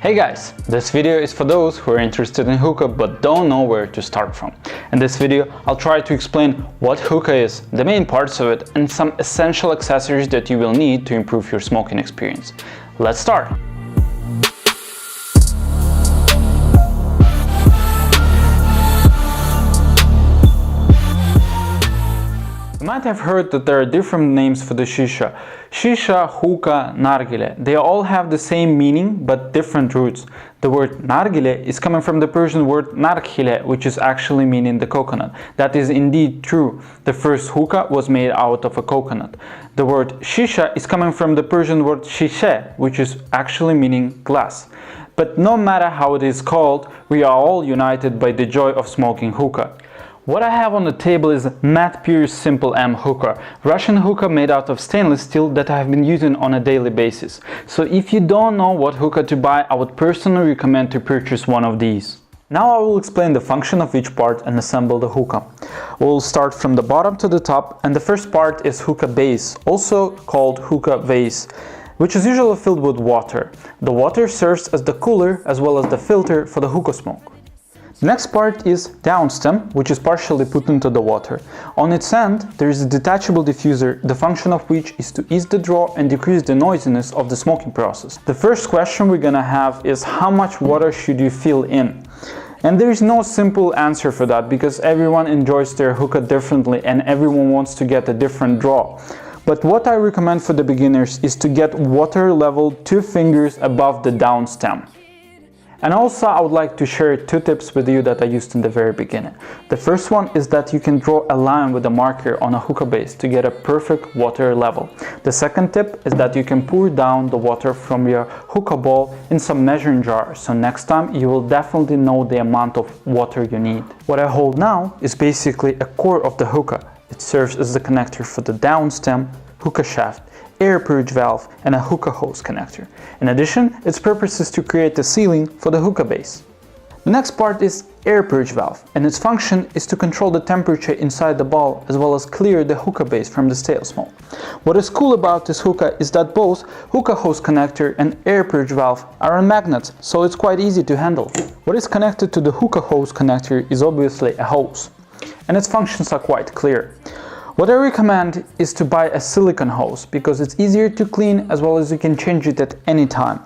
Hey guys, this video is for those who are interested in hookah but don't know where to start from. In this video, I'll try to explain what hookah is, the main parts of it, and some essential accessories that you will need to improve your smoking experience. Let's start! You might have heard that there are different names for the shisha. Shisha, hookah, nargile. They all have the same meaning but different roots. The word nargile is coming from the Persian word narghile, which is actually meaning the coconut. That is indeed true. The first hookah was made out of a coconut. The word shisha is coming from the Persian word shisha, which is actually meaning glass. But no matter how it is called, we are all united by the joy of smoking hookah. What I have on the table is Matte Pure Simple M hookah, Russian hookah made out of stainless steel that I have been using on a daily basis. So if you don't know what hookah to buy, I would personally recommend to purchase one of these. Now I will explain the function of each part and assemble the hookah. We'll start from the bottom to the top, and the first part is hookah base, also called hookah vase, which is usually filled with water. The water serves as the cooler as well as the filter for the hookah smoke. The next part is downstem, which is partially put into the water. On its end, there is a detachable diffuser, the function of which is to ease the draw and decrease the noisiness of the smoking process. The first question we're gonna have is how much water should you fill in? And there is no simple answer for that because everyone enjoys their hookah differently and everyone wants to get a different draw. But what I recommend for the beginners is to get water level 2 fingers above the downstem. And also I would like to share 2 tips with you that I used in the very beginning. The first one is that you can draw a line with a marker on a hookah base to get a perfect water level. The second tip is that you can pour down the water from your hookah ball in some measuring jar, so next time you will definitely know the amount of water you need. What I hold now is basically a core of the hookah. It serves as the connector for the downstem, hookah shaft, air purge valve, and a hookah hose connector. In addition, its purpose is to create a ceiling for the hookah base. The next part is air purge valve, and its function is to control the temperature inside the ball as well as clear the hookah base from the stale smoke. What is cool about this hookah is that both hookah hose connector and air purge valve are on magnets, so it's quite easy to handle. What is connected to the hookah hose connector is obviously a hose, and its functions are quite clear. What I recommend is to buy a silicone hose because it's easier to clean as well as you can change it at any time.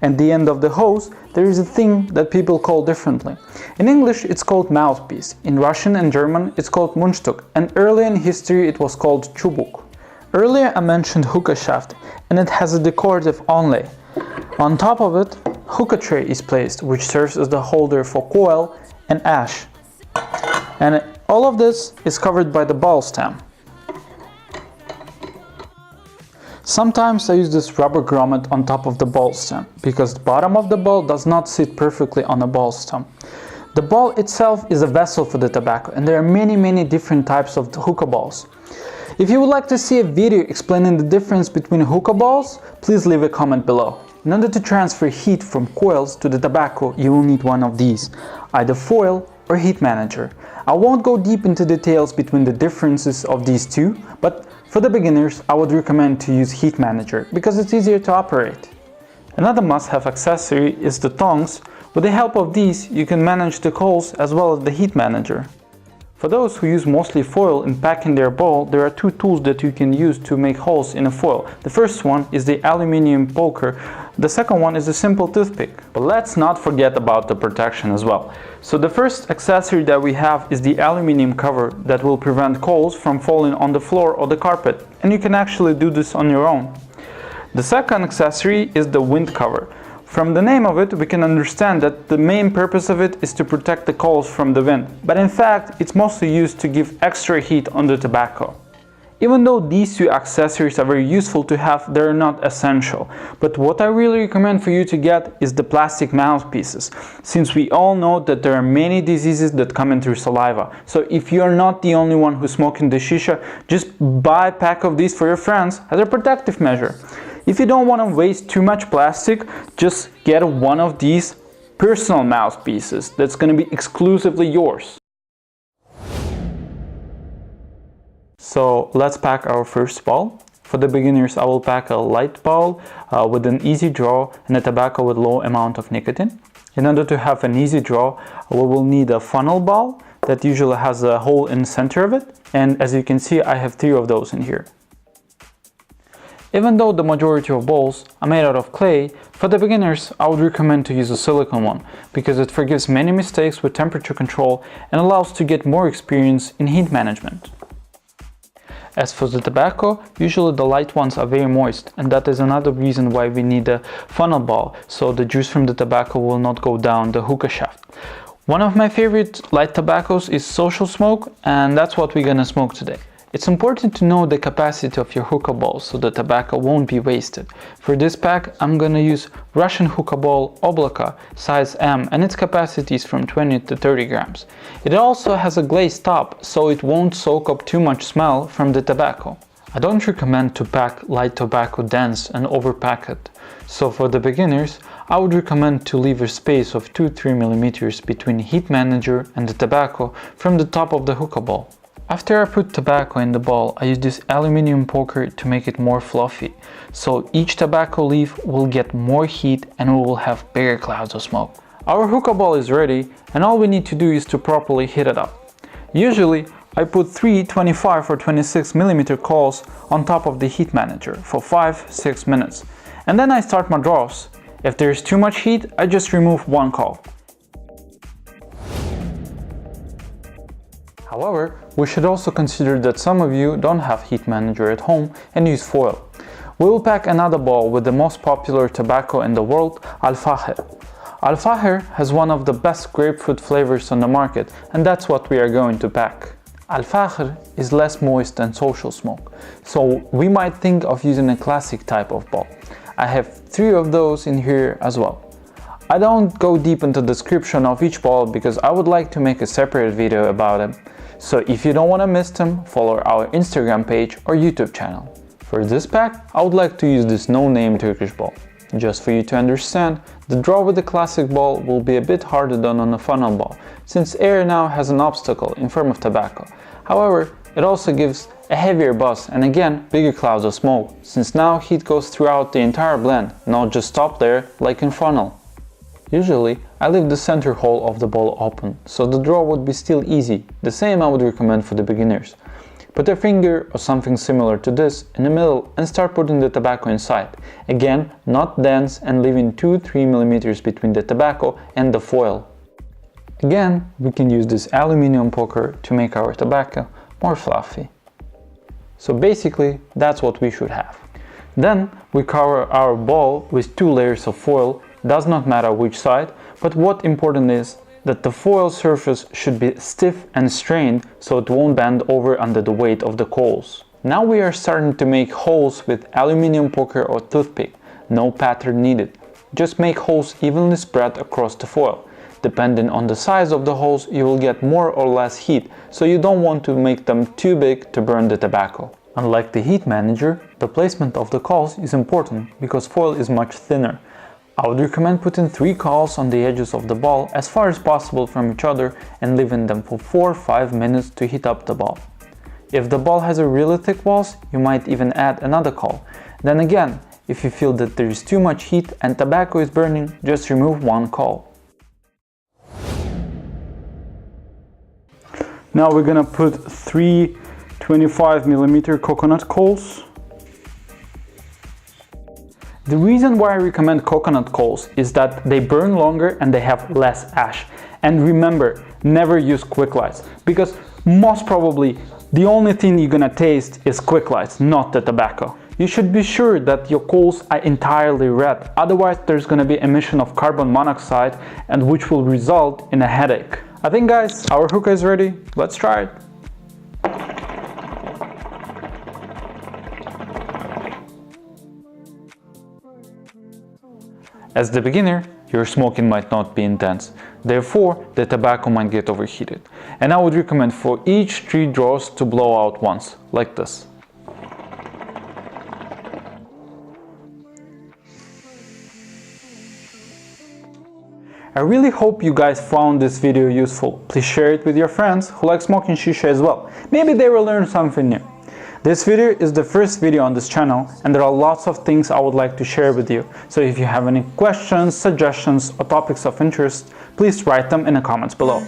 At the end of the hose there is a thing that people call differently. In English it's called mouthpiece, in Russian and German it's called munchtuk, and earlier in history it was called chubuk. Earlier I mentioned hookah shaft and it has a decorative onlay. On top of it, hookah tray is placed, which serves as the holder for coil and ash. And all of this is covered by the ball stem. Sometimes I use this rubber grommet on top of the ball stem because the bottom of the ball does not sit perfectly on a ball stem. The ball itself is a vessel for the tobacco, and there are many different types of hookah balls. If you would like to see a video explaining the difference between hookah balls, please leave a comment below. In order to transfer heat from coils to the tobacco, you will need one of these, either foil or heat manager. I won't go deep into details between the differences of these two, but for the beginners I would recommend to use heat manager because it's easier to operate. Another must-have accessory is the tongs. With the help of these you can manage the coals as well as the heat manager. For those who use mostly foil in packing their ball, there are 2 tools that you can use to make holes in a foil. The first one is the aluminum poker, the second one is a simple toothpick. But let's not forget about the protection as well. So the first accessory that we have is the aluminum cover that will prevent coals from falling on the floor or the carpet, and you can actually do this on your own. The second accessory is the wind cover. From the name of it, we can understand that the main purpose of it is to protect the coals from the wind, but in fact it's mostly used to give extra heat on the tobacco. Even though these 2 accessories are very useful to have, they're not essential. But what I really recommend for you to get is the plastic mouthpieces, since we all know that there are many diseases that come in through saliva. So if you're not the only one who's smoking the shisha, just buy a pack of these for your friends as a protective measure. If you don't want to waste too much plastic, just get one of these personal mouthpieces that's going to be exclusively yours. So let's pack our first ball. for the beginners, I will pack a light bowl with an easy draw and a tobacco with low amount of nicotine. In order to have an easy draw, we will need a funnel bowl that usually has a hole in the center of it. And as you can see, I have 3 of those in here. Even though the majority of bowls are made out of clay, for the beginners I would recommend to use a silicone one because it forgives many mistakes with temperature control and allows to get more experience in heat management. As for the tobacco, usually the light ones are very moist, and that is another reason why we need a funnel bowl, so the juice from the tobacco will not go down the hookah shaft. One of my favorite light tobaccos is Social Smoke, and that's what we're gonna smoke today. It's important to know the capacity of your hookah bowl so the tobacco won't be wasted. For this pack, I'm gonna use Russian hookah bowl Oblaka size M, and its capacity is from 20 to 30 grams. It also has a glazed top, so it won't soak up too much smell from the tobacco. I don't recommend to pack light tobacco dense and overpack it. So for the beginners, I would recommend to leave a space of 2-3 mm between heat manager and the tobacco from the top of the hookah bowl. After I put tobacco in the bowl, I use this aluminum poker to make it more fluffy, so each tobacco leaf will get more heat and we will have bigger clouds of smoke. Our hookah bowl is ready, and all we need to do is to properly heat it up. Usually, I put 3 25 or 26 mm coals on top of the heat manager for 5-6 minutes, and then I start my draws. If there is too much heat, I just remove one coal. However, we should also consider that some of you don't have heat manager at home and use foil. We will pack another bowl with the most popular tobacco in the world, Al-Fakhr. Al-Fakhr has one of the best grapefruit flavors on the market, and that's what we are going to pack. Al-Fakhr is less moist than Social Smoke, so we might think of using a classic type of bowl. I have 3 of those in here as well. I don't go deep into the description of each bowl because I would like to make a separate video about them. So if you don't want to miss them, follow our Instagram page or YouTube channel. For this pack, I would like to use this no-name Turkish bowl. Just for you to understand, the draw with the classic bowl will be a bit harder than on a funnel bowl, since air now has an obstacle in form of tobacco. However, it also gives a heavier buzz and again bigger clouds of smoke, since now heat goes throughout the entire blend, not just stop there like in funnel. Usually, I leave the center hole of the bowl open, so the draw would be still easy. The same I would recommend for the beginners. Put a finger or something similar to this in the middle and start putting the tobacco inside. Again, not dense, and leaving 2-3 mm between the tobacco and the foil. Again, we can use this aluminum poker to make our tobacco more fluffy. So basically, that's what we should have. Then we cover our bowl with 2 layers of foil. Does not matter which side, but what important is that the foil surface should be stiff and strained so it won't bend over under the weight of the coals. Now we are starting to make holes with aluminum poker or toothpick. No pattern needed. Just make holes evenly spread across the foil. Depending on the size of the holes, you will get more or less heat, so you don't want to make them too big to burn the tobacco. Unlike the heat manager, the placement of the coals is important because foil is much thinner. I would recommend putting 3 coals on the edges of the ball as far as possible from each other and leaving them for 4-5 minutes to heat up the ball. If the ball has a really thick walls, you might even add another coal. Then again, if you feel that there is too much heat and tobacco is burning, just remove 1 coal. Now we're gonna put 3 25 mm coconut coals. The reason why I recommend coconut coals is that they burn longer and they have less ash. And remember, never use quick lights, because most probably the only thing you're gonna taste is quick lights, not the tobacco. You should be sure that your coals are entirely red, otherwise there's gonna be emission of carbon monoxide, and which will result in a headache. I think guys, our hookah is ready. Let's try it. As the beginner, your smoking might not be intense, therefore the tobacco might get overheated. And I would recommend for each 3 draws to blow out once, like this. I really hope you guys found this video useful. Please share it with your friends who like smoking shisha as well. Maybe they will learn something new. This video is the first video on this channel, and there are lots of things I would like to share with you. So if you have any questions, suggestions, or topics of interest, please write them in the comments below.